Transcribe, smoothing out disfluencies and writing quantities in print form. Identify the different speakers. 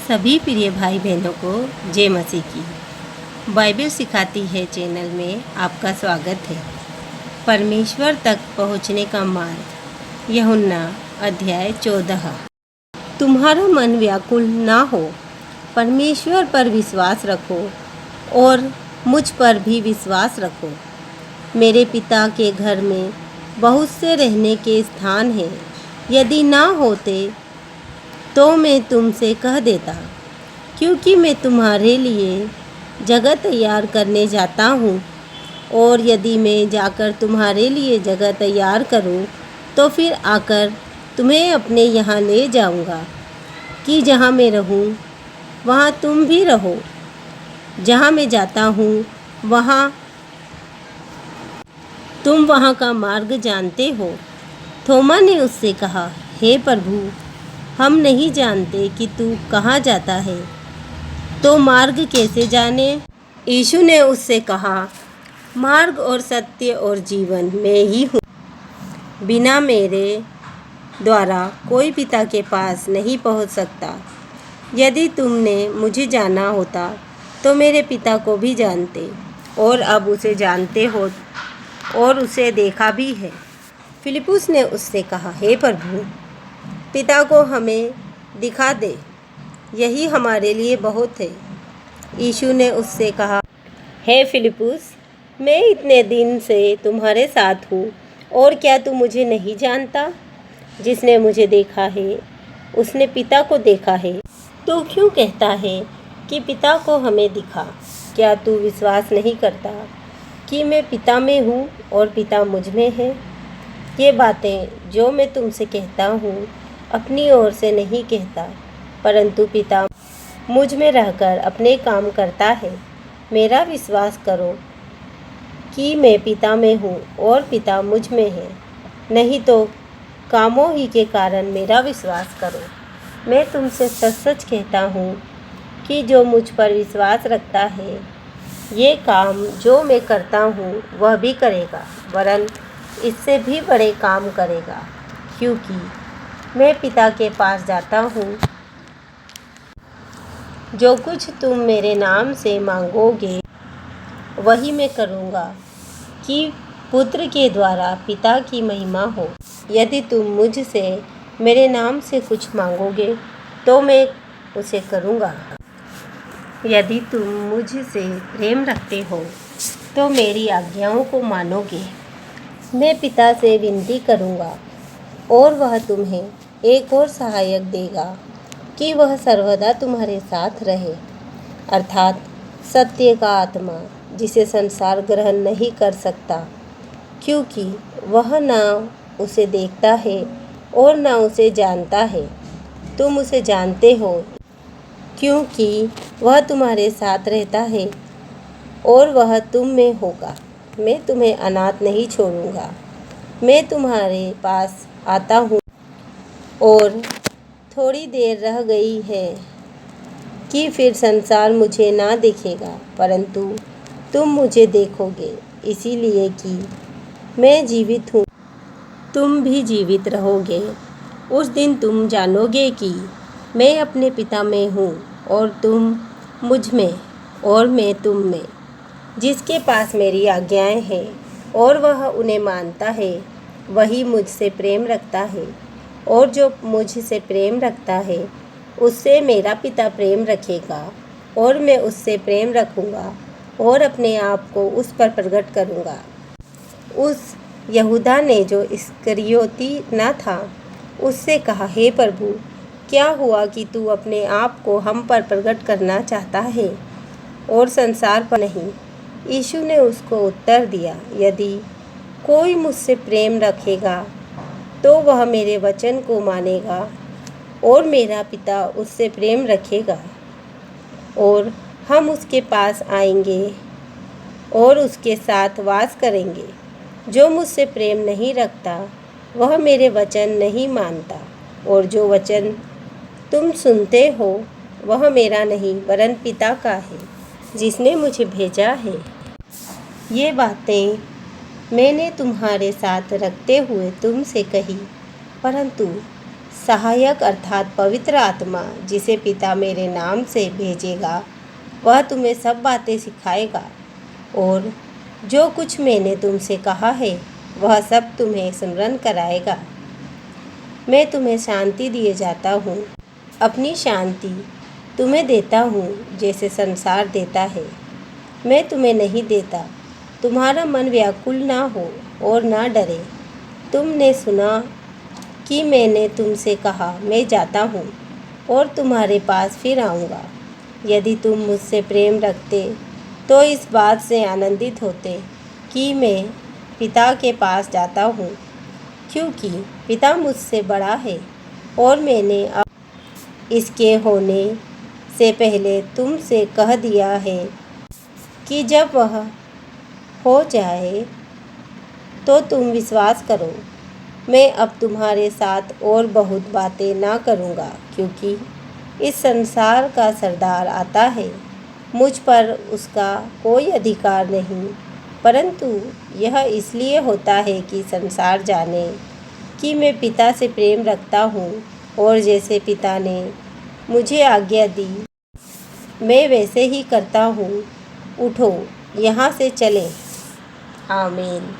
Speaker 1: सभी प्रिय भाई बहनों को जय मसीह की। बाइबल सिखाती है चैनल में आपका स्वागत है। परमेश्वर तक पहुँचने का मार्ग, यूहन्ना अध्याय 14। तुम्हारा मन व्याकुल ना हो, परमेश्वर पर विश्वास रखो और मुझ पर भी विश्वास रखो। मेरे पिता के घर में बहुत से रहने के स्थान हैं। यदि ना होते तो मैं तुमसे कह देता, क्योंकि मैं तुम्हारे लिए जगह तैयार करने जाता हूँ। और यदि मैं जाकर तुम्हारे लिए जगह तैयार करूँ तो फिर आकर तुम्हें अपने यहाँ ले जाऊँगा, कि जहाँ मैं रहूँ वहाँ तुम भी रहो। जहाँ मैं जाता हूँ वहाँ तुम वहाँ का मार्ग जानते हो। थोमा ने उससे कहा, हे प्रभु, हम नहीं जानते कि तू कहाँ जाता है, तो मार्ग कैसे जाने? यीशु ने उससे कहा, मार्ग और सत्य और जीवन मैं ही हूँ। बिना मेरे द्वारा कोई पिता के पास नहीं पहुँच सकता। यदि तुमने मुझे जाना होता तो मेरे पिता को भी जानते, और अब उसे जानते हो और उसे देखा भी है। फिलिप्पुस ने उससे कहा, हे प्रभु, पिता को हमें दिखा दे, यही हमारे लिए बहुत है। यीशु ने उससे कहा, हे फिलिप्पुस, मैं इतने दिन से तुम्हारे साथ हूँ और क्या तू मुझे नहीं जानता? जिसने मुझे देखा है उसने पिता को देखा है। तू क्यों कहता है कि पिता को हमें दिखा? क्या तू विश्वास नहीं करता कि मैं पिता में हूँ और पिता मुझ में है? ये बातें जो मैं तुमसे कहता हूँ अपनी ओर से नहीं कहता, परंतु पिता मुझ में रहकर अपने काम करता है। मेरा विश्वास करो कि मैं पिता में हूँ और पिता मुझ में है, नहीं तो कामों ही के कारण मेरा विश्वास करो। मैं तुमसे सच सच कहता हूँ कि जो मुझ पर विश्वास रखता है, ये काम जो मैं करता हूँ वह भी करेगा, वरन इससे भी बड़े काम करेगा, क्योंकि मैं पिता के पास जाता हूँ। जो कुछ तुम मेरे नाम से मांगोगे वही मैं करूँगा, कि पुत्र के द्वारा पिता की महिमा हो। यदि तुम मुझसे मेरे नाम से कुछ मांगोगे तो मैं उसे करूँगा। यदि तुम मुझसे प्रेम रखते हो तो मेरी आज्ञाओं को मानोगे। मैं पिता से विनती करूँगा और वह तुम्हें एक और सहायक देगा, कि वह सर्वदा तुम्हारे साथ रहे, अर्थात सत्य का आत्मा, जिसे संसार ग्रहण नहीं कर सकता, क्योंकि वह न उसे देखता है और न उसे जानता है। तुम उसे जानते हो, क्योंकि वह तुम्हारे साथ रहता है और वह तुम में होगा। मैं तुम्हें अनाथ नहीं छोड़ूंगा। मैं तुम्हारे पास आता हूँ, और थोड़ी देर रह गई है कि फिर संसार मुझे ना देखेगा, परंतु तुम मुझे देखोगे, इसीलिए कि मैं जीवित हूँ, तुम भी जीवित रहोगे। उस दिन तुम जानोगे कि मैं अपने पिता में हूँ और तुम मुझ में और मैं तुम में। जिसके पास मेरी आज्ञाएं हैं और वह उन्हें मानता है, वही मुझसे प्रेम रखता है, और जो मुझसे प्रेम रखता है उससे मेरा पिता प्रेम रखेगा, और मैं उससे प्रेम रखूँगा और अपने आप को उस पर प्रकट करूँगा। उस यहूदा ने, जो इस्करियोती न था, उससे कहा, हे प्रभु, क्या हुआ कि तू अपने आप को हम पर प्रकट करना चाहता है और संसार पर नहीं? यीशु ने उसको उत्तर दिया, यदि कोई मुझसे प्रेम रखेगा तो वह मेरे वचन को मानेगा, और मेरा पिता उससे प्रेम रखेगा, और हम उसके पास आएंगे और उसके साथ वास करेंगे। जो मुझसे प्रेम नहीं रखता वह मेरे वचन नहीं मानता, और जो वचन तुम सुनते हो वह मेरा नहीं वरन पिता का है, जिसने मुझे भेजा है। ये बातें मैंने तुम्हारे साथ रखते हुए तुमसे कही, परंतु सहायक अर्थात पवित्र आत्मा जिसे पिता मेरे नाम से भेजेगा वह तुम्हें सब बातें सिखाएगा और जो कुछ मैंने तुमसे कहा है वह सब तुम्हें स्मरण कराएगा। मैं तुम्हें शांति दिए जाता हूँ, अपनी शांति तुम्हें देता हूँ जैसे संसार देता है। मैं तुम्हें नहीं देता। तुम्हारा मन व्याकुल ना हो और ना डरे। तुमने सुना कि मैंने तुमसे कहा मैं जाता हूँ और तुम्हारे पास फिर आऊँगा। यदि तुम मुझसे प्रेम रखते तो इस बात से आनंदित होते कि मैं पिता के पास जाता हूँ, क्योंकि पिता मुझसे बड़ा है और मैंने अब इसके होने से पहले तुमसे कह दिया है कि जब वह हो जाए तो तुम विश्वास करो। मैं अब तुम्हारे साथ और बहुत बातें ना करूँगा, क्योंकि इस संसार का सरदार आता है। मुझ पर उसका कोई अधिकार नहीं, परंतु यह इसलिए होता है कि संसार जाने कि मैं पिता से प्रेम रखता हूँ और जैसे पिता ने मुझे आज्ञा दी मैं वैसे ही करता हूँ। उठो, यहाँ से चलें। आमीन।